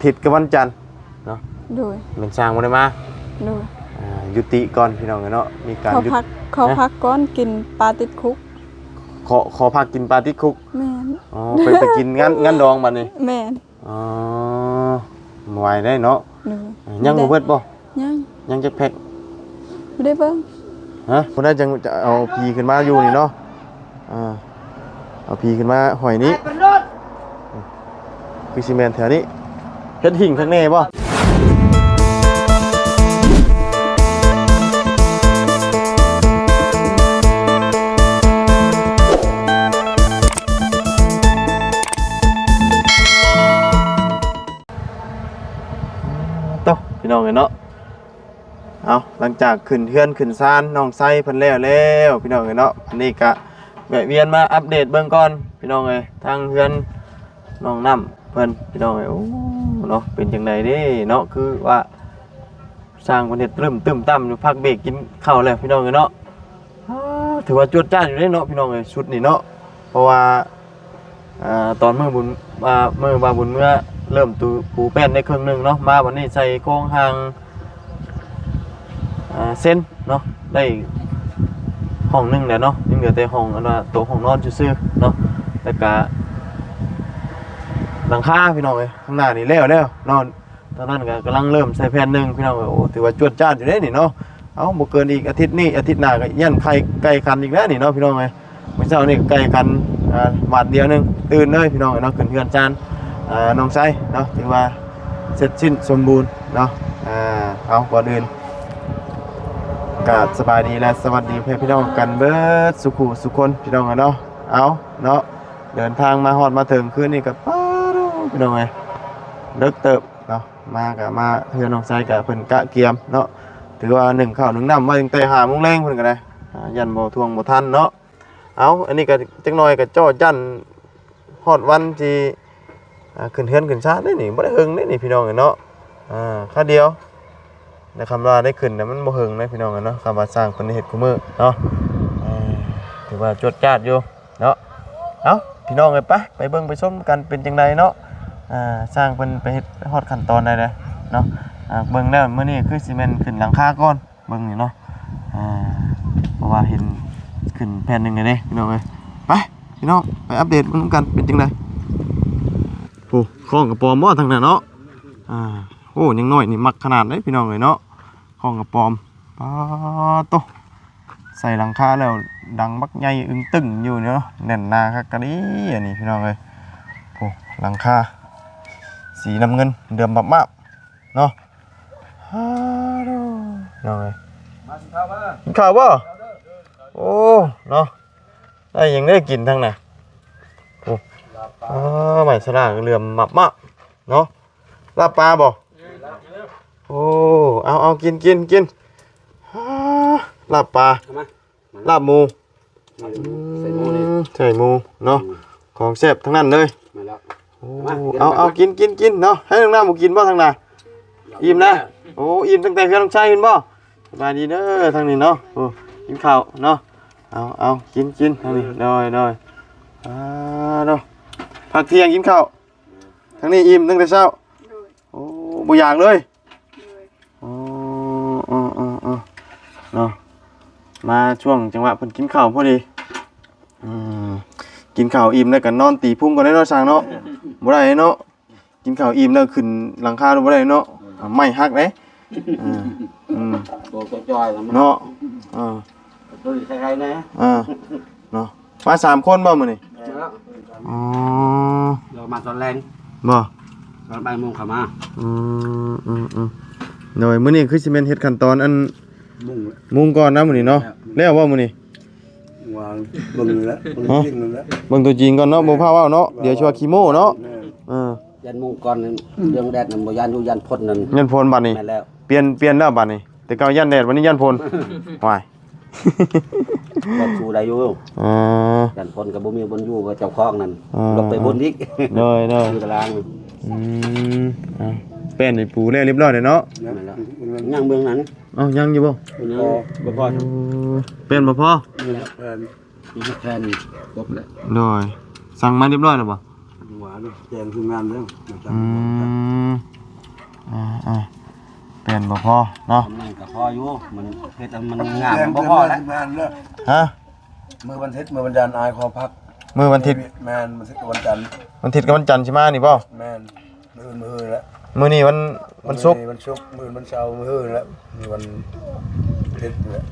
ทิตย์กับวันจันทร์เนาะโดยมันสร้างบ่ได้มาโดยยุติก่อนพี่น้องเนาะมีการเขาพักก่อนกินปลาติดคุกขอพักกินปลาติดคุกแม่นอ๋อไปกินงั้นดองบัดนี้แม่นอ๋อไหวได้เนาะยังบ่เบิดบ่ยังจะแพ็คบ่ได้เบิ่งฮะพุ่นน่าจะเอาพีขึ้นมาอยู่นี่เนาะเอาพีขึ้นมาหอยนี้คือซีเมนต์แถวนี้เฮ็ดหิ่งข้างในบ่พี่น้องเนาะเอาหลังจากขึ้นเทือนขึ้นซานน้องไส้เพิ่นแล้วพี่น้องเนาะนี่ก็แวะเวียนมาอัปเดตเบิ่งก่อนพี่น้องเอ้ยทางเทือนน้องน้ำเพิ่นพี่น้องเอ้ยโอ้เนาะเป็นจังไดเด้เนาะคือว่าสร้างประเทศตึมตั้มอยู่พักเบรกกินข้าวแล้วพี่น้องเอ้ยเนาะถือว่าจวดจ้านอยู่เด้เนาะพี่น้องเอ้ยชุดนี้เนาะเพราะว่าตอนมื้อบุญมื้อว่าบุญเมื่อเริ่มปูแป้นได้ครึ่งนึงเนาะมาวันนี้ใส่โครงหางเส้นเนาะได้ห้องนึงแล้วเนาะยังเหลือแต่ห้องตัวห้องนอนซื่อๆเนาะแล้วก็หลังคาพี่น้องเอ้ยข้างหน้านี่แล้วนอนตอนนั้นก็กำลังเริ่มใส่แผ่นนึงพี่น้องเอ้ยโอ้ถือว่าจวดจ้านอยู่เด้นี่เนาะเอาบ่เกินอีกอาทิตย์นี้อาทิตย์หน้าก็ยันไข่ไก่คันอีกแล้วนี่เนาะพี่น้องเอ้ยมื้อเช้านี่ไก่คันบาทเดียวนึงตื่นเลยพี่น้องเนาะขึ้นเฮือนจานน้องไส้เนาะถือว่าเสร็จสิ้นสมบูรณ์เนาะเอาก่อนอื่นกราบสบายดีและสวัสดีพี่น้องกันเบิดสุขุสุคนพี่น้องเนาะเอาเนาะเดินทางมาฮอดมาถึงคืนนี้กับพี่น้องไงเลิกเติบเนาะมากับมาเฮือนน้องไส้กับเพิ่นกะเกียมเนาะถือว่า1 ข้าว 1 น้ำมาตั้งแต่5 โมงแรงเพิ่นก็ได้ยันบ่ทวงบ่ทันเนาะเอาอันนี้ก็จักหน่อยก็จ้อจั่นฮอดวันที่ขึ้นเฮือนขึ้นชาติได้นี่บ่ได้หึงได้นี่พี่น้องเนาะค่าเดียวแต่คำว่าได้ขึ้นนะมันบ่หึงนะพี่น้องเนาะคำว่าสร้างเป็นเฮ็ดคู่มือเนาะถือว่าจดจ้าดอยู่เนาะเอ้าพี่น้องเอ้ยไปเบิ่งไปชมกันเป็นจังไดเนาะสร้างเพิ่นไปเฮ็ดฮอดขั้นตอนใดเลยเนาะเบิ่งแล้วมื้อนี้คือสิแม่นขึ้นหลังคาก่อนเบิ่งนี่เนาะเพราะว่าเห็นขึ้นแผ่นนึงเลยเด้พี่น้องเอ้ยไปพี่น้องไปอัปเดตเบิ่งกันเป็นจังไดโอ้ข้องกระปอมบ่ทางนั้นเนาะโอ้ยังน้อยนี่มักขนาดเลยพี่น้องเลยเนาะข้องกระปอมโตใส่หลังคาแล้วดังบักใหญ่อึ้งตึงอยู่เนาะแน่นหนาคักกะนี้อันนี้พี่น้องเลยโอ้หลังคาสีน้ำเงินเดิมบับเนาะน้องเลยกินข้าวบ่โอ้เนาะได้ยังได้กินทั้งน่ะโอ้ใหม่สลากเรือมมะเนาะลาบปลาบ่โอ้เอากินลาบปลาลาบหมูใส่หมูเนาะของแซ่บทั้งนั้นเลยเอากินเนาะให้ทางหน้าหมูกินบ่ทางหน้าอิ่มนะโอ้อิ่มตั้งแต่เพื่อนต้องใช้กินบ่สบายดีเด้อทางนี้เนาะโอ้กินข้าวเนาะเอากินทางนี้ได้เนาะพักเที่ยงกินข้าวทางนี้อิ่มตั้งแต่เช้าโอ้บ่อยากเลยเนาะมาช่วงจังหวะเพิ่นกินข้าวพอดีกินข้าวอิ่มแล้วก็นอนตีพุ่งก่อนได้เนาะช่างเนาะบ่ได้เนาะกินข้าวอิ่มแล้วขึ้นหลังคาบ่ได้เนาะไม่ฮักเด้เนาะตัวใครๆนะเนาะมา3 คนบ่มื้อนี้เรามาตอนแรงบ่ตอนบ่ายโมงเข้ามาโดยมื้อนี้คือสิแม่นเฮ็ดขั้นตอนอันมุงก่อนนะมื้อนี้เนาะแล้วว่ามื้อนี้วางเบิ่งแล้วเบิ่งตัวจริงก่อนเนาะบ่พาเว้าเนาะเดี๋ยวชัวขี้โม้เนาะยันมุงก่อนเรื่องแดดนั่นบ่ยันอยู่ยันพ่นนั่นยันพ่นบัดนี้เปลี่ยนแล้วบัดนี้แต่เก่ายันแดดวันนี้ยันพ่นว้ายบ่สู้ได้อยู่ยันพ่นก็บ่มีบนอยู่ก็เจ้าของนั่นลงไปบนอีกเลยอยู่ตารางแป้นนี่ปูแล้วเรียบร้อยเลยเนาะย่างเมืองนั้นยังอยู่บ่พอเป็นบ่พอแทนครบแล้วโดยสั่งมาเรียบร้อยแล้วบ่หวานแจงคืองานแล้ว เป็นบ่พอเนาะ มันก็พออยู่มันเฮ็ดมันงามบ่พอแล้ว ฮะ มือวันทิศมือวันจันทร์อายขอพัก มื้อวันอาทิตย์ แมนวันทิศกับวันจันทร์ วันอาทิตย์กับวันจันทร์ใช่มั้ยนี่บ่ แมนมือแล้ว มื้อนี้วันศุกร์ วันศุกร์มือวันเสาร์มือแล้วมีวันทิศแล้ว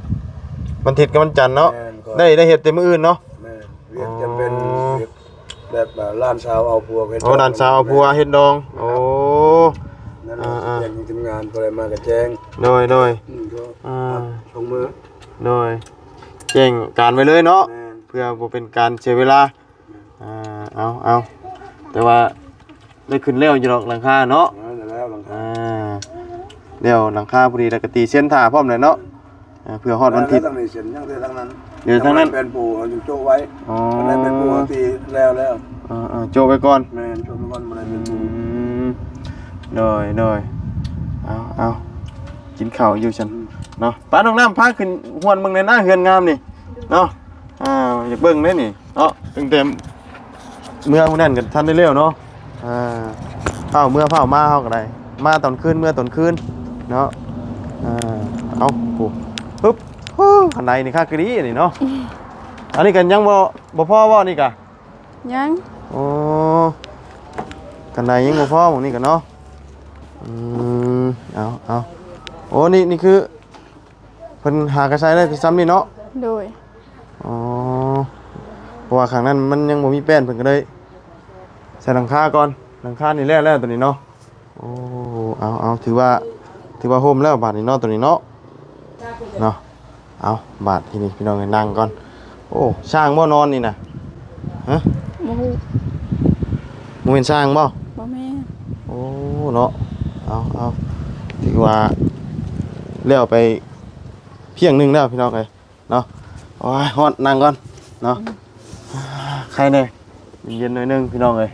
วันอาทิตย์กับวันจันทร์เนาะ แม่นก็ ได้เฮ็ดแต่มื้ออื่นเนาะ แมนเรียกจะเป็นเรียกแบบล้านสาวเอาผัว โอ้ด้านสาวเอาผัวเฮ็ดดองโอ้ นั่นแจ้งทีมงานอะไรมาก็แจ้ง โดย ก็ อ่า ชงมือ โดยแจ้งการไว้เลยเนาะ แมน เพื่อบ่เป็นการเสียเวลาเอาแต่ว่าได้ขึ้นแล้วอยู่ดอกหลังคาเนาะ นั่นแล้วหลังคา แล้วหลังคาพอดีแล้วก็ตีเส้นท่าพร้อมเลยเนาะเพื่อฮอดวันอาทิตย์ ตั้งในเส้นยังได้ทั้งนั้น เดี๋ยวทั้งนั้น เป็นปูเอาจุโจ้ไว้ อ๋อ มันได้เป็นปูเอาตีแล้ว โจไปก่อน แมนชมก่อนมันได้เป็นปู โดยเอากินข้าวอยู่ฉันเนาะป้าน้องน้ำพาขึ้นหวนเบิ่งในหน้าเฮือนงามนี่เนาะอยากเบิ่งได้นี่เนาะตั้งแต่เมื่อมื้อนั้นก็ทันได้เร็วเนาะเมื่อมาเฮาก็ได้มาตอนคืนเมื่อตอนคืนเนาะเอาปุ๊บปึ๊บข้างในนี่ค่ากะดีนี่เนาะอันนี้กันยังบ่พอบ่นี่กะ ยัง โอ้กันใดยังบ่พอหมองนี่กันเนาะเอาโอ้นี่คือเพิ่นหากระใช้ได้ซ้ำนี่เนาะ โดย อ๋อเพราะว่าข้างนั้นมันยังบ่มีแป้นเพิ่นก็เลยใส่หลังคาก่อนหลังคานี่แล้วตัวนี้เนาะโอ้เอาถือว่าโฮมแล้วบาดนี้เนาะตัวนี้เนาะเอาบาดที่นี่พี่น้องให้นั่งก่อนโอ้ช่างบ่นอนนี่น่ะฮะ บ่ฮู้ บ่แม่นช่างบ่ บ่แม่น โอ้เนาะเอาถือว่าเลี้ยวไปเพียงหนึงแล้วพี่น้องเอ้ยเนาะโอ้ยฮอดนั่งก่อนเนาะใครแน่เย็นๆหน่อยนึงพี่น้องเอ้ย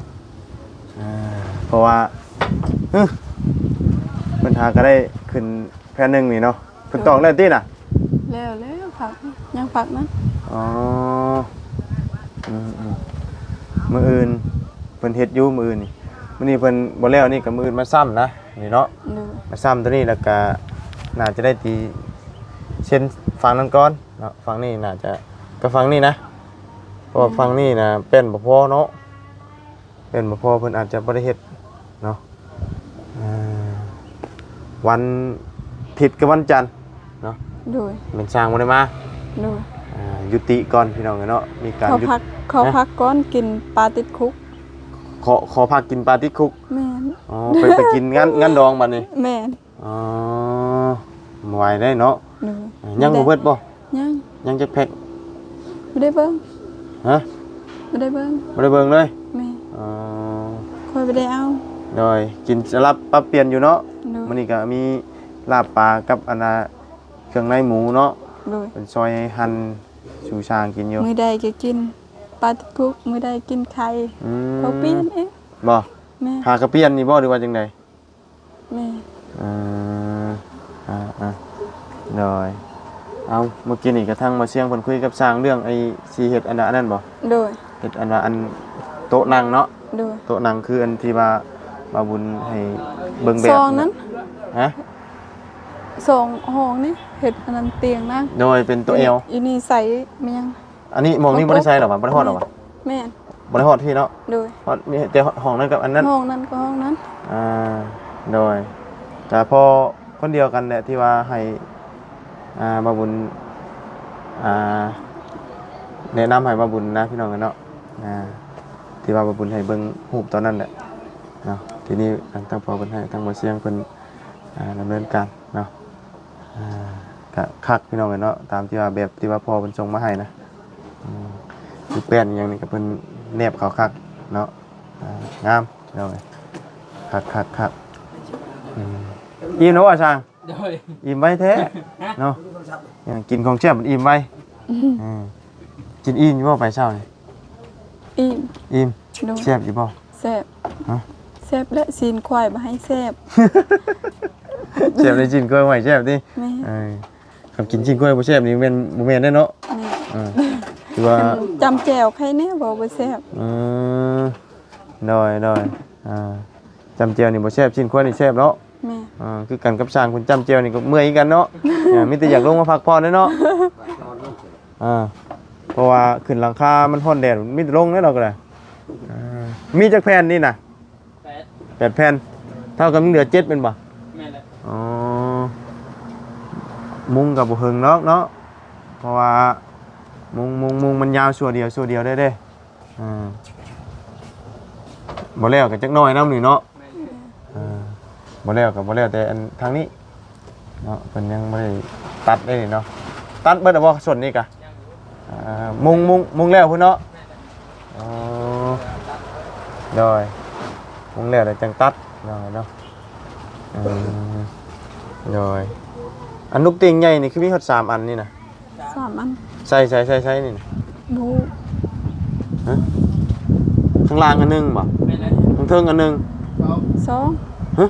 เพราะว่าปัญหาก็ได้ขึ้นแผ่นหนึงนี่เนาะเพิ่นตอกแล้วติน่ะ แล้วพักยังพักนะ อ๋อมื้ออื่นเพิ่นเฮ็ดอยู่มื้ออื่นนี่มื้อนี้เพิ่นบ่แล้วนี่ก็มื้ออื่นมาซ้ำนะนี่เนาะ โดย มาซ้ำตัวนี้แล้วก็น่าจะได้ตีเช่นฝั่งนั้นก่อนเนาะฝั่งนี้น่าจะก็ฝั่งนี้นะเพราะว่าฝั่งนี้นะเป็นบ่พอเนาะเป็นบ่พอเพิ่นอาจจะบ่ได้เฮ็ดเนาะวันอาทิตย์กับวันจันทร์เนาะ โดย เป็นสร้างบ่ได้มา โดย ยุติก่อนพี่น้องเนาะมีการ เขา ยุ พักก่อนกินปลาติดคุก ขอพักกินปลาติดคุก แม่น อ๋อไปกินงานดองบัดนี้ แม่น อ๋อบ่ไหวได้เนาะ โดย ยังบ่เบิดบ่ ยัง จักแพ็ค บ่ได้เบิ่ง ฮะ บ่ได้เบิ่ง บ่ได้เบิ่งเลย แม่ อ๋อ ค่อยบ่ได้เอา โดยกินสลับปรับเปลี่ยนอยู่เนาะ โดย มื้อนี้ก็มีลาบปลากับอันน่ะเครื่องในหมูเนาะ โดย เป็นซอยหั่นสู่ช้างกินอยู่ มื้อใดก็กินปลาติดคุกมื้อใดกินไข่ อืม เขาเปลี่ยนเอง บ่ แม่ หากระเปลี่ยนนี่บ่หรือว่าจังได แม่ อืมโดยเอาเมื่อกี้นี่กระทั่งมาเสียงเพิ่นคุยกับช้างเรื่องไอ้สิเฮ็ดอันนั้นบ่ โดย เฮ็ดอันว่าอันโต๊ะนั่งเนาะ โดย โต๊ะนั่งคืออันที่ว่าบาบุญให้เบิ่งแบบ ซองนั้น ฮะ สองห้องนี่เฮ็ดอันนั้นเตียงนั่ง โดยเป็นตัวเอว อีนี่ใส่มันยัง อันนี้หมองนี้บ่ได้ใช้หรอวะบ่ได้ฮอดหรอวะ แม่น บ่ได้ฮอดพี่เนาะ โดย ฮอดมีแต่ห้องนั้นกับอันนั้น ห้องนั้นก็ห้องนั้น โดยแต่พอคนเดียวกันแหละที่ว่าให้บาบุญแนะนำให้บาบุญนะพี่น้องกันเนาะที่ว่าบาบุญให้เบิ่งรูปตอนนั้นแหละเนาะทีนี้ทั้งพอเพิ่นให้ทั้งบ่เสียงเพิ่นดำเนินการเนาะก็คักพี่น้องกันเนาะตามที่ว่าแบบที่ว่าพ่อเพิ่นส่งมาให้นะคือแป้นอหย่างนี้ก็เพิ่นแนบเขาคักเนาะงามพี่น้องเอ้ยคักอิ่มแล้วว่าช่างอิ่มไว้แท้เนาะกินของแซ่บมันอิ่มไว้กินอิ่มอยู่บ่ไปเช้านี่ อิ่ม อิ่ม โดย แซ่บอยู่บ่ แซ่บ ฮะ แซ่บและซีนควายมาให้แซ่บ แซ่บได้กินกล้วยไว้แซ่บติ แม่ ครับกินกินกล้วยบ่แซ่บนี่แม่นบ่แม่นได้เนาะ แม่ คือว่า จำแจ่วใครแน่บ่แซ่บ น้อยจำเจียวนี่บ่แซ่บชิ้นกล้วยนี่แซ่บเนาะ แม่ คือกันกับช่างคุณจำเจียวนี่ก็เมื่อยกันเนาะมีแต่อยากลงมาพักผ่อนเนาะเพราะว่าขึ้นหลังคามันฮ้อนแดดมีแต่ลงเนาะเราก็ได้มีจักแผ่นนี่น่ะ8แผ่นเท่ากับมีเหลือ7เป็นบ่แม่นแหละอ๋อมุงกับบ่เฮิงเนาะเพราะว่ามุงมันยาวชั่วเดียวได้เด้บ่แล้วก็จักหน่อยนำนี่เนาะบ่แล้วก็บ่แล้วแต่อันทางนี้เนาะเพิ่นยังบ่ได้ตัดได้เนาะตัดเบิดแล้วบ่ส่วนนี้กะมุงแล้วพุ่นเนาะอ๋อโดยมุงแล้วแล้วจังตัดเนาะโดยอันลูกติงใหญ่นี่คือมีฮอด3อันนี่น่ะ3อันใส่นี่น่ะบูฮะข้างล่างอันนึงบ่ข้างเทิงอันนึง2ฮะ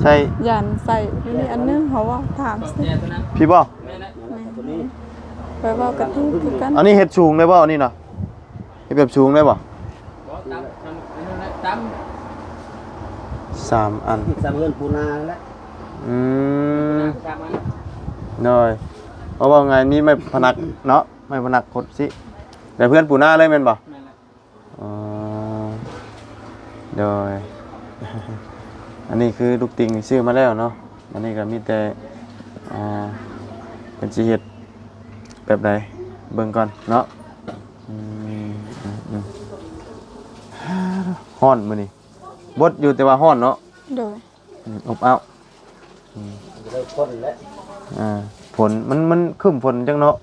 ใช่ยันใส่อยู่นี่อันนึงเขาว่าถามสิพี่บ่ไปเว้ากันคือกันอันนี้เฮ็ดสูงได้บ่อันนี้น่ะเฮ็ดแบบสูงได้บ่3อัน3เงินปูนาแล้วน้อยเพราะว่าไงนี่ไม่พนักเนาะไม่พนักคดสิแต่เพื่อนปูหน้าเลยแม่นบ่อ๋อโดยอันนี้คือลูกติงซื้อมาแล้วเนาะอันนี้ก็มีแต่เป็นสิเฮ็ดแบบใดเบิ่งก่อนเนาะฮ้อนมื้อนี้บดอยู่แต่ว่าฮ้อนเนาะโดยอบอ้าวเริ่มพ่นแล้วฝนมันขึ้นฝนจังเนาะ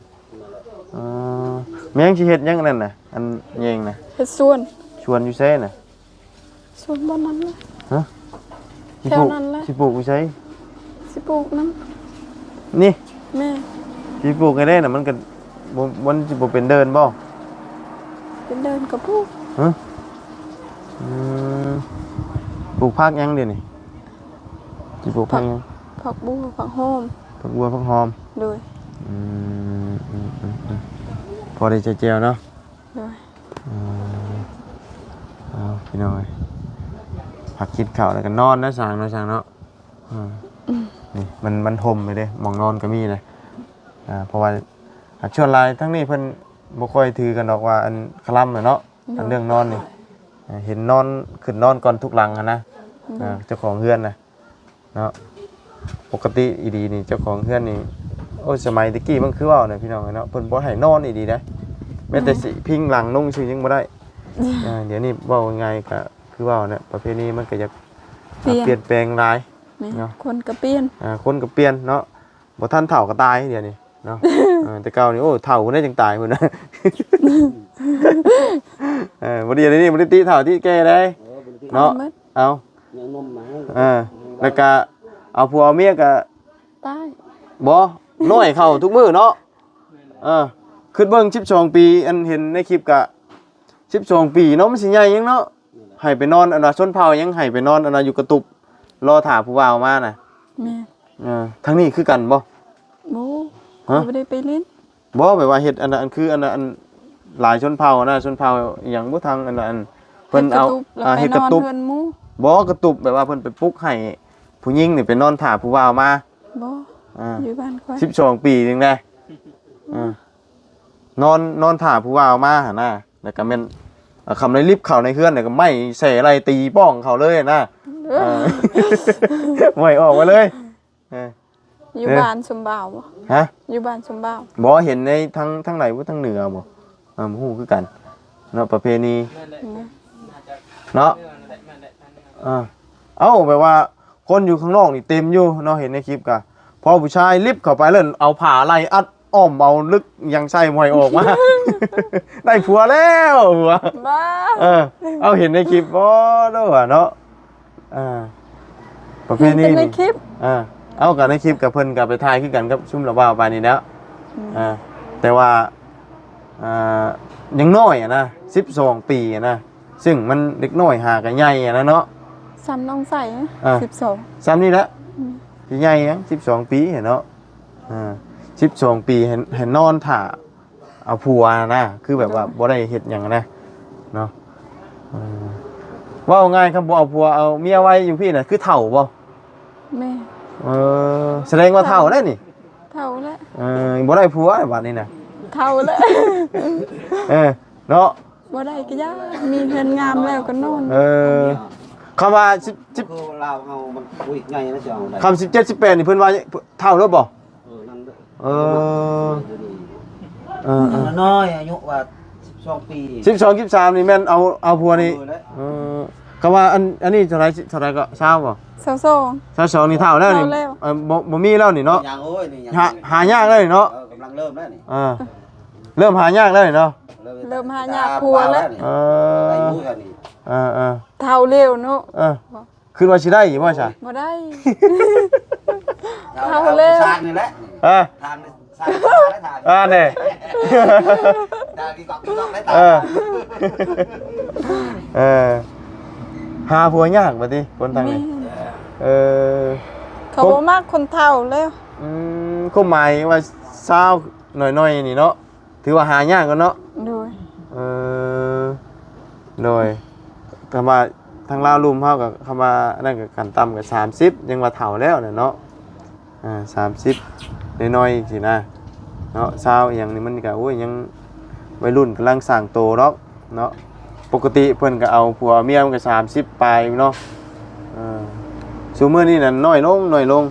แม่งสิเฮ็ดยังนั่นน่ะอันแยงน่ะเฮ็ดชวนอยู่ไสน่ะสวนบ่นั้นเลยฮะแถวนั้นแหละสิปลูกอยู่ไสสิปลูกนั้นนี่แม่สิปลูกให้ได้น่ะมันก็บ่สิบ่เป็นเดินบ่เป็นเดินกับปลูกฮะปลูกผักยังเดี๋ยวนี้สิปลูกผักยังผักบัวผักหอมผักบัวผักหอมโดยพอได้เจียวเนาะโดยพี่น้อยผักกินข้าวแล้วก็นอนนะสั่งเนาะนี่มันห่มไปเด้มองนอนก็มีเลยเพราะว่าช่วงลายทั้งนี้เพิ่นบ่ค่อยถือกันดอกว่าอันคลำเนาะอันเรื่องนอนนี่เห็นนอนขึ้นนอนก่อนทุกหลังนะเจ้าของเฮือนนะเนาะปกติอีดีนี่เจ้าของเฮือนนี่โอ้สมัยตะกี้มันคือว่าเนี่ยพี่น้องเนาะเพิ่นบ่ให้นอนอีดีนะแม้แต่สิพิงหลังนุ่งซื่อยังบ่ได้เดี๋ยวนี้เว้าง่ายก็คือว่าเนี่ยประเพณีมันก็จะเปลี่ยนแปลงหลายเนาะคนก็เปลี่ยนคนก็เปลี่ยนเนาะบ่ทันเฒ่าก็ตายเดี๋ยวนี้เนาะแต่เก่านี่โอ้เฒ่าได้จังตายพุ่นนะบ่ดีนี่บ่ได้ติเฒ่าที่แก่ได้เนาะเอายังนมมาแล้วก็เอาผัวเมียก็ตายบ่น้อยเข้าทุกมื้อเนาะขึ้นเบิ่ง12ปีอันเห็นในคลิปก็12ปีเนาะมันสิใหญ่ยังเนาะให้ไปนอนอันน่ะชนเผ่ายังให้ไปนอนอันน่ะอยู่กระตุบรอถ่าผู้บ่าวมาน่ะแม่ทางนี้คือกันบ่บ่ได้ไปเล่นบ่แบบว่าเฮ็ดอันนั้นคืออันนั้นหลายชนเผ่านะชนเผ่าอีหยังบ่ทางอันนั้นเพิ่นเอาเฮ็ดกระตุบบ่กระตุบแบบว่าเพิ่นไปปลุกให้ผู้หญิงนี่ไปนอนถ่าผู้บ่าวมาบ่อยู่บ้านค่อย12ปีนึงได้นอนถ่าผู้บ่าวมาหั่นน่ะแล้วก็แม่นคำในลิฟต์เข้าในเฮือนเนี่ยก็ไม่ใส่อะไรตีป้องเขาเลยนะไม่ออกมาเลยอยู่บ้านสมบ่าวบ่ฮะอยู่บ้านสมบ่าวบ่เห็นในทั้งไหนว่าทั้งเหนือบ่ฮู้คือกันเนาะประเพณีเนาะเอ้าแบบว่าคนอยู่ข้างนอกนี่เต็มอยู่เนาะเห็นในคลิปก็พอผู้ชายลิฟต์เข้าไปแล้วเอาผ้าไล่อัดอ้อมเอาลึกยังใส่หวยออกมาได้ผัวแล้วผัวบ้าเอาเห็นในคลิปบ่เด้อเนาะประเพณีในคลิปเอากันในคลิปกับเพิ่นกับไปถ่ายคือกันกับซุ่มละว่าวไปนี่แล้วแต่ว่ายังน้อยนะ12ปีนะซึ่งมันเด็กน้อยหากันใหญ่นะเนาะซ้ำน้องใส่12ซ้ำนี่แหละสิใหญ่ยัง12ปีเนาะ12ปีเห็นนอนถ่าเอาผัวนะคือแบบว่าบ่ได้เฮ็ดหยังนะเนาะ ว่าง่ายคำบ่เอาผัวเอาเมียไว้อยู่พี่น่ะคือเฒ่าบ่ แม่ แสดงว่าเฒ่าแล้วนี่ เท่าแล้ว บ่ได้ผัวบัดนี้น่ะ เท่าแล้ว เนาะ บ่ได้ก็ยามีเงินงามแล้วก็นอน คำว่า10 คือลาวเฮามันอุ้ยไงนะจะเอาได้ คำ17 18นี่เพิ่นว่าเฒ่าแล้วบ่ นั่นเด้อ น้อยอายุว่า12ปี 12 13นี่แม่นเอาผัวนี่คำว่าอันนี้เท่าไหร่ก็20บ่ เศร้า 22นี่เฒ่าแล้วนี่ เฒ่าแล้ว บ่มีแล้วนี่เนาะ ยังโอ้ยนี่ยัง หายากเลยเนาะ กำลังเริ่มแล้วนี่ เริ่มหายากเลยเนาะ เริ่มหายากผัวแล้ว อายุเท่านี้ เท่าเร็วเนาะ คือว่าสิได้อยู่บ่ใช่ บ่ได้ เท่าเร็ว สร้างนี่แหละทางสร้างได้ทาง เนี่ย ทางที่กอกได้ทาง หาผัวยากบ่ติคนทางนี้ เขาบ่มักคนเท่าแล้ว ก็หมายว่าซาวหน่อยๆนี่เนาะถือว่าหายากกันเนาะ โดย โดยคำว่าทางลาวลุมเฮากับคำว่านั่นก็กันต่ำกับ30ยังว่าเฒ่าแล้วน่ะเนาะ30น้อยๆสินะเนาะซาวอีหยังนี่มันก็โอ้ยยังวัยรุ่นกำลังสร้างโตเนาะเนาะปกติเพิ่นก็เอาผัวเมียมันก็30ปลายเนาะซุมื้อนี้น่ะน้อยลง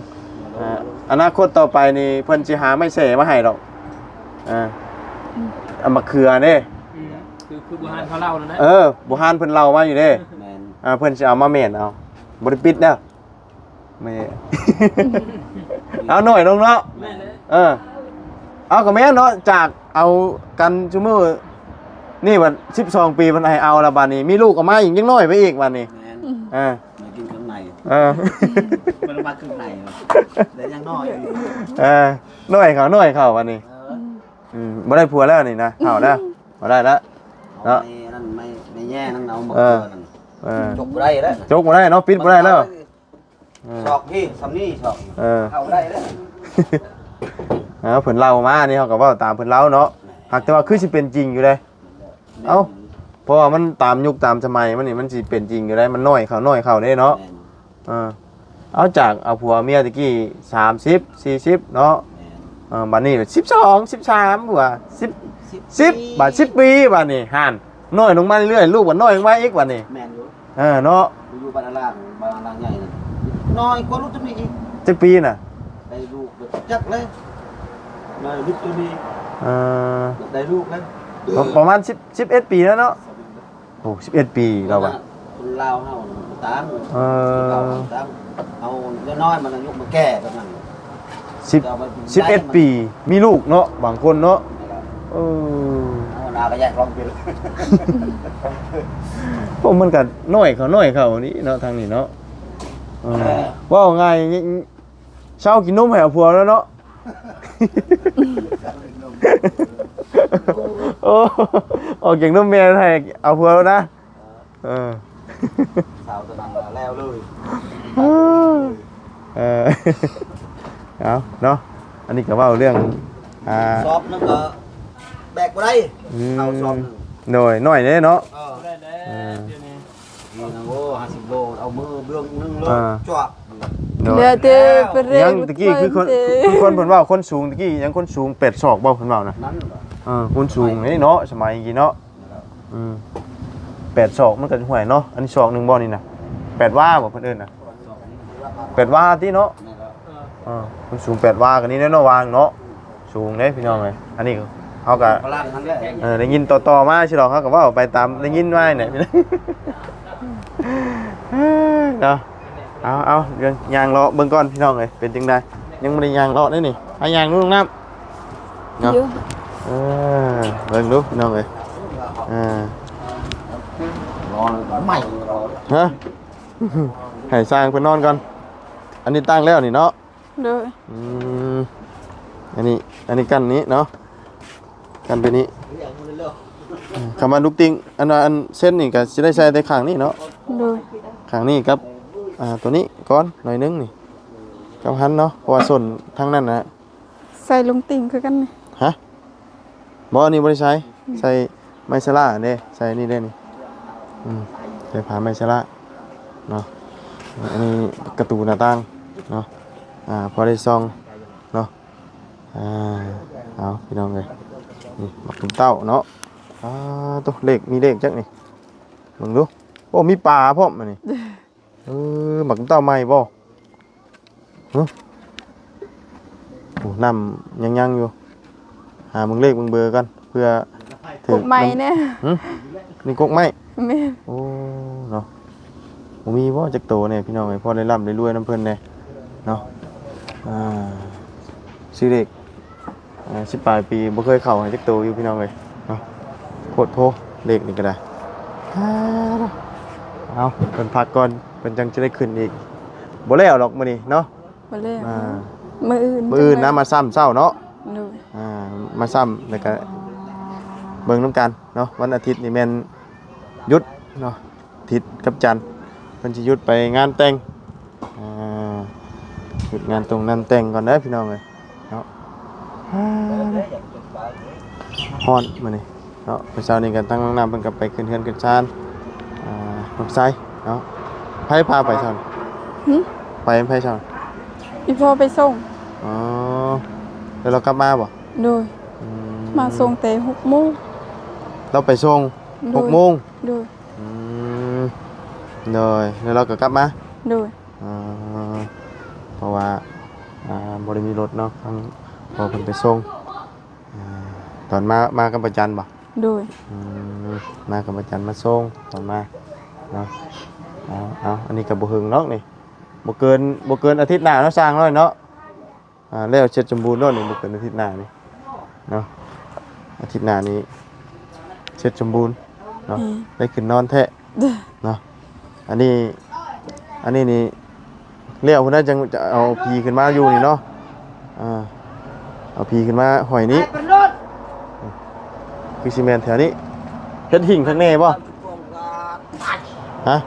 อนาคตต่อไปนี่เพิ่นสิหาไม่แส่มาให้ดอกเอามาเขือเด้ คือบุหานเขาเล่าแล้วนะ บุหานเพิ่นเล่ามาอยู่เด้เพิ่นสิเอามาแม่นเอาบ่ได้ปิดแล้วแม่ เอาหน่อยลงเนาะ แม่เลย เอาก็แม่นเนาะจากเอากันซุมื้อนี่บัด12 ปีมันให้เอาละบัดนี้มีลูกออกมาอีกยังน้อยไปอีกบัดนี้มากินข้างในมันมาข้างในเดี๋ยวยังน้อยอยู่ น้อยเขาบัดนี้บ่ได้ผัวแล้วนี่นะเฒ่าแล้วบ่ได้แล้วเนาะ นั่นไม่แย่นั่นเอาหมดนั่นจกได้แล้ว จกบ่ได้เนาะปิดบ่ได้แล้ว ชอกพี่ซัมนี่ชอกเข้าได้แล้ว เพิ่นเล่ามานี่เฮาก็เว้าตามเพิ่นเล่าเนาะหากแต่ว่าคือสิเป็นจริงอยู่เด้เพราะว่ามันตามยุคตามสมัยมันนี่มันสิเป็นจริงอยู่ได้มันน้อยเข้าเด้เนาะเอาจากเอาผัวเมียตะกี้30 40เนาะบัดนี้12 13ผัว10บาท10ปีบัดนี้ห่านน้อยลงมาเรื่อยๆลูกบัดน้อยลงมาอีกบัดนี้ แม่นอยู่ เนาะ อยู่บ้านล่างใหญ่นั่นน้อยกว่าลูกตัวนี้อีก จักปีน่ะ ได้ลูกจักเลยน้อยลูกตัวนี้ได้ลูกเลย ประมาณ11ปีแล้วเนาะโอ้11ปีแล้วว่ะ คนลาวเฮาตามตามเอาน้อยมันอายุมาแก่แบบนั้น 11 ปีมีลูกเนาะบางคนเนาะเอานาก็แยกลองไปเลย พวกมันก็น้อยเขานี่เนาะทางนี้เนาะว่าง่ายเช้ากินนมให้เอาผัวแล้วเนาะโอ้เก่งนมเมียให้เอาผัวแล้วนะสาวตัวนั้นแล้วเลยเอาเนาะอันนี้ก็ว่าเรื่องสอบนึงก็แบกบ่ได้เอาสอบหน่อยเด้เนาะได้แล้วเดี๋ยวนี้ นี่นะโอ้50โลเอามือเบื้องนึงเลยจวบ เดือเตไปเรีย ยัง น ตะกี้คือคนเพิ่นว่าคนสูงตะกี้ยังคนสูง8ศอกบ่เพิ่นว่านะ นั้น คนสูงนี่เนาะสมัยกี้เนาะ8ศอกมันก็ห่วยเนาะอันนี้ศอกนึงบ่นี่น่ะ8ว่าบ่เพิ่นเอิ้นน่ะ8ว่าติเนาะคนสูง8ว่ากันนี่เนาะวางเนาะสูงเด้พี่น้องเอ้ยอันนี้เฮาก็ พลังนั้นแหละ ได้ยินต่อมาสิดอกเฮาก็เว้าไปตามได้ยินไว้เนี่ยเนาะเอาเดี๋ยวยางเลาะเบิ่งก่อนพี่น้องเอ้ยเป็นจังได๋ยังบ่ได้ยางเลาะเด้นี่ให้ยางดูน้ำเนาะเบิ่งดูพี่น้องเอ้ยรอใหม่รอ ฮะให้สร้างเพิ่นนอนก่อนอันนี้ตั้งแล้วนี่เนาะ โดย อันนี้กันนี้เนาะกันไปนี้คำว่าลูกติงอันเส้นนี่ก็สิได้ใช้แต่ข้างนี้เนาะ โดย ข้างนี้กับตัวนี้ก่อนหน่อยนึงนี่กับหันเนาะเพราะว่าส่วนทั้งนั้นนะ ใส่ลงติ่งคือกันนี่ ฮะบ่อันนี้บ่ได้ใช้ใส่ไมซาร่าเด้ใส่นี่เด้นี่ ส่ผ้าไม้ชะละเนาะอันนี้ประตูหน้าต่างเนาะพอได้ซองเนาะเอาพี่น้องเลยนี่หมักตุ้มเต้าเนาะตัวเลขมีเลขจักนี่มึงดูโอ้มีปลาพร้อมมานี่หมักตุ้มเต้าใหม่บ่โอ้น้ำยังอยู่หามึงเลขมึงเบอร์กันเพื่อ พวกไม้เนี่ย นี่กกไม้ แม่น โอ้เนาะผมมีบ่จักโตเนี่ยพี่น้องไอ้พ่อได้ร่ำได้รวยน้ำเพิ่นเนี่ยเนาะซื้อเลข10 ปลายปีบ่เคยเข้าให้จักโตอยู่พี่น้องเอ้ยเนาะโคตรโพเลขนี่ก็ได้เอาเพิ่นพักก่อนเพิ่นจังจะได้ขึ้นอีกบ่แล้วหรอกมื้อนี้เนาะ บ่แล้วมื้ออื่น มื้ออื่นนะมาซ้ำเช้าเนาะ โดย มาซ้ำแล้วก็เบิ่งน้ำกันเนาะวันอาทิตย์นี่แม่นหยุดเนาะอาทิตย์กับจันทร์เพิ่นสิหยุดไปงานแต่งหยุดงานตรงนั้นแต่งก่อนเด้อพี่น้องเอ้ยเนาะฮ้อนมื้อนี้เนาะเมื่อเช้านี้ก็ตั้งน้ำเพิ่นก็ไปขึ้นเฮือนขึ้นศาลน้องไสเนาะไผพาไปซั่นไปไผซั่น อีพ่อไปส่ง อ๋อแล้วเรากลับมาบ่ โดยมาส่งแต่6 โมง เราไปส่ง โดย 6 โมง โดย เลยแล้วเราก็กลับมา โดย เพราะว่าบริมีรถเนาะทั้งพอเพิ่นไปส่งตอนมากับประจันบ่ โดย มากับประจันมาส่งตอนมาเนาะเอาอันนี้ก็บ่หึงเนาะนี่บ่เกินอาทิตย์หน้าเนาะสร้างน้อยเนาะแล้วเสร็จสมบูรณ์เนาะนี่บ่เกินอาทิตย์หน้านี่เนาะอาทิตย์หน้านี้เสร็จสมบูรณ์เนาะได้ขึ้นนอนแท้เนาะอันนี้นี่เลี้ยวพุ่นน่ะจังจะเอาพีขึ้นมาอยู่นี่เนาะเอาพีขึ้นมาหอยนี้คือซีเมนต์แถวนี้เฮ็ดหิ่งข้างในบ่ฮะ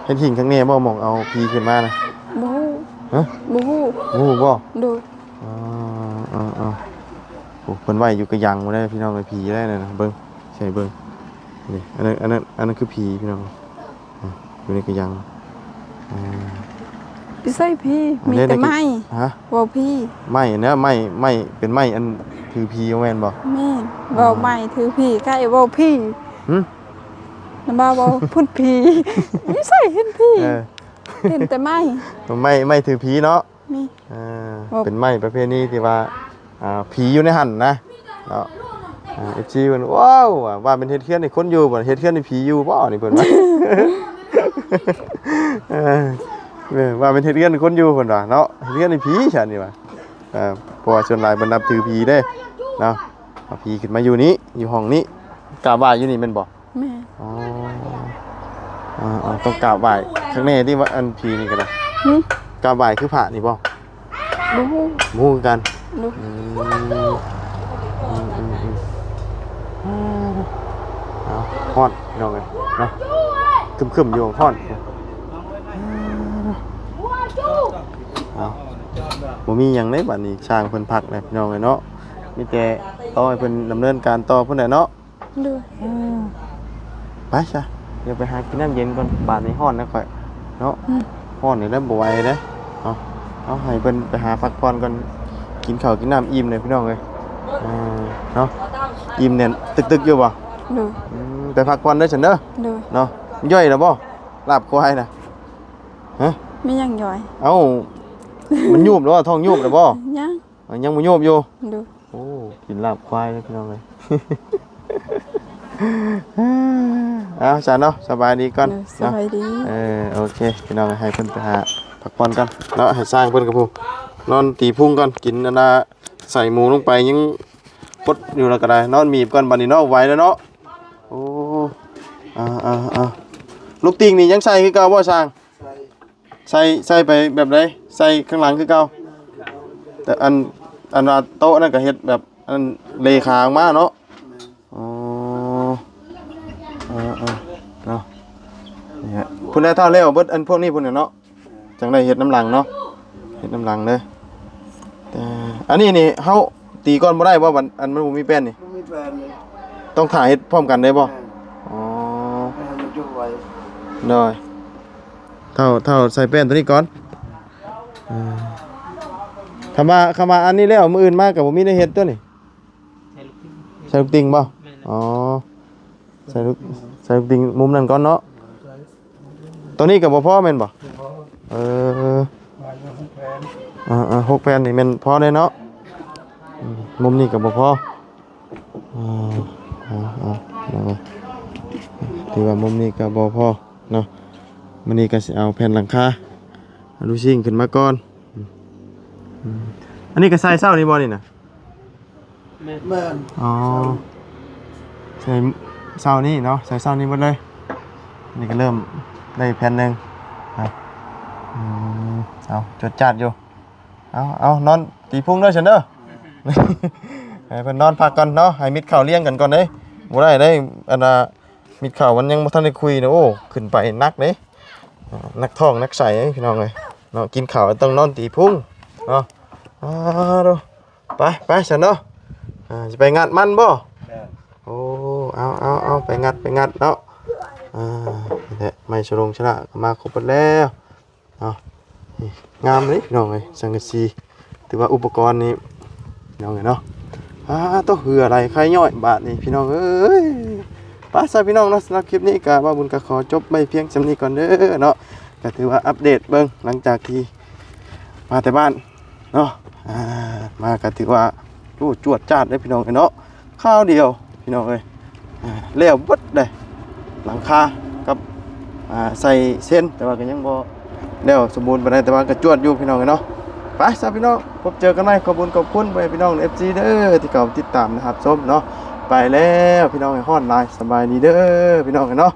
เฮ็ดหิ่งข้างในบ่หม่องเอาพีขึ้นมานะ บ่ฮู้ ฮะ บ่ฮู้ บ่ โดย โอ้เพิ่นไว้อยู่กระยังบ่ได้พี่น้องไอ้ผีได้นั่นน่ะเบิ่งใช่เบิ่งนี่อันนั้นคือผีพี่น้องอยู่ในกระยังพี่ใส่พี่มีแต่ไม้ ฮะ เว้าพี่ ไม้เนี่ยไม้เป็นไม้อันถือผีแม่นบ่ แม่นเว้าไม้ถือพี่ใกล้เว้าพี่นำบ่าเว้าพูดพี่พี่ใส่เห็นพี่เห็นแต่ไม้ ไม่ถือผีเนาะ นี่ เป็นไม้ประเภทนี้ที่ว่าผีอยู่ในหั่นนะเนาะFC เพิ่นว้าวว่าเป็นเฮ็ดเฮือนให้คนอยู่บ่เฮ็ดเฮือนให้ผีอยู่บ่นี่เพิ่นว่าว่าเป็นเฮ็ดเฮือนให้คนอยู่เพิ่นว่าเนาะเฮ็ดเฮือนให้ผีฉันนี่ว่าเพราะว่าส่วนหลายเพิ่นนับถือผีเด้เนาะเอาผีขึ้นมาอยู่นี้อยู่ห้องนี้กราบไหว้อยู่นี่แม่นบ่ แม่ ต้องกราบไหว้ข้างในที่ว่าอันผีนี่ก็ได้กราบไหว้คือพระนี่บ่ บ่ฮู้ หมู่กัน ดู ฮ้อนพี่น้องเอ้ยเนาะคึมๆอยู่ฮ้อนบ่มีหยังเลยบัดนี้ช่างเพิ่นพักแล้วพี่น้องเอ้ยเนาะมีแต่ต่อให้เพิ่นดำเนินการต่อพุ่นแหละเนาะ ดู ไปซะเดี๋ยวไปหากินน้ำเย็นก่อนบาดนี้ฮ้อนนะข่อยเนาะฮ้อนนี่แล้วบ่ไหวเด้เอาให้เพิ่นไปหาพักผ่อนก่อนกินข้าวกินน้ำอิ่มเลยพี่น้องเอ้ยเนาะอิ่มแน่นตึกๆอยู่บ่ ดู ไปพักผ่อนเด้อฉันเด้อ ดู เนาะย่อยแล้วบ่ลาบควายน่ะฮะ ไม่ยังย่อย เอ้ามันยุบแล้วท้องยุบแล้วบ่ ยัง ยังบ่ยุบอยู่ ดู โอ้กินลาบควายเลยพี่น้องเอ้ย เอาจ้ะเนาะสบายดีก่อน สบายดี โอเคพี่น้องให้เพิ่นไปหาพักผ่อนกันเนาะให้สร้างเพิ่นกับผมนอนตีพุงก่อนกินอันน่ะใส่หมูลงไปยังปดอยู่แล้วก็ได้นอนมีบก่อนบัดนี้เนาะไหวแล้วเนาะโอ้ลูกติ่งนี่ยังใส่คือเก่าบ่สร้างใส่ไปแบบใดใส่ข้างหลังคือเก่าแต่อันว่าโต๊ะนั่นก็เฮ็ดแบบอันเลขาออกมาเนาะอ๋อเนาะนี่ฮะพุ่นได้เท่าแล้วเบิดอันพวกนี้พุ่นน่ะเนาะจังได้เฮ็ดน้ำหลังเนาะเฮ็ดน้ำหลังเด้อแต่อันนี้นี่เฮาตีก่อนบ่ได้บ่บัดอันมันบ่มีแป้นนี่ ไม่มีแฟนเลย ต้องถ่ายเฮ็ดพร้อมกันได้บ่อ๋อ มันจุกไว้ โดยเท่าใส่แป้นตัวนี้ก่อนคำว่าอันนี้แล้วมื้ออื่นมาก็บ่มีได้เฮ็ดตัวนี่ ใช่ลูกพี่ใส่ลูกติงบ่อ๋อใส่ลูกติงมุมนั้นก่อนเนาะตัวนี้ก็บ่พอแม่นบ่เออ มาอยู่ที่แผน 6แผ่นนี่แม่นพอได้เนาะมุมนี้ก็บ่พอถือว่ามุมนี้ก็บ่พอเนาะมื้อนี้ก็สิเอาแผ่นหลังคาลูซิ่งขึ้นมาก่อนอันนี้ก็ใส่เช้านี่บ่นี่น่ะ แม่น อ๋อใส่เช้านี้เนาะใส่เช้านี้หมดเลยนี่ก็เริ่มได้แผ่นหนึงครับเอาจดจัดอยู่เอานอนตีพุ่งเด้อฉันเด้อ ให้เพิ่นนอนพักก่อนเนาะให้มิดข้าวเลี้ยงกันก่อนเด้บ่ได้อันน่ะมิดข้าวมันยังบ่ทันได้คุยเนาะโอ้ขึ้นไปนักเด้นักท้องนักใสพี่น้องเอ้ยเนาะกินข้าวต้องนอนตีพุ่งเนาะดูไปฉันเนาะจะไปงัดมันบ่โอ้เอาไปงัดเนาะนี่แหละไม้ชรงชนะก็มาครบหมดแล้วเนาะงามเลยพี่น้องเอ้ยสังกะสีถือว่าอุปกรณ์นี้พี่น้องเอ้ยเนาะต้องเหืออะไรใครย่อยบาทนี่พี่น้องเอ้ยไปซะพี่น้องเนาะสำหรับคลิปนี้ก็บ่าวบุญก็ขอจบไปเพียงส่ำนี้ก่อนเด้อเนาะก็ถือว่าอัปเดตเบิ่งหลังจากที่มาแต่บ้านเนาะมาก็ถือว่าจวดจ้าดเด้อพี่น้องเอ้ยเนาะข้าวเดียวพี่น้องเอ้ยแล้วเบิดเลยหลังคากับใส่เส้นแต่ว่าก็ยังบ่แล้วสมบูรณ์ปานใดแต่ว่าก็จวดอยู่พี่น้องเอ้ยเนาะไปซะพี่น้องพบเจอกันใหม่ขอบคุณไปพี่น้อง FC เด้อที่เข้าติดตามนะครับชมเนาะไปแล้วพี่น้องให้ฮ้อนหลายสบายดีเด้อพี่น้องเอ้ยเนาะ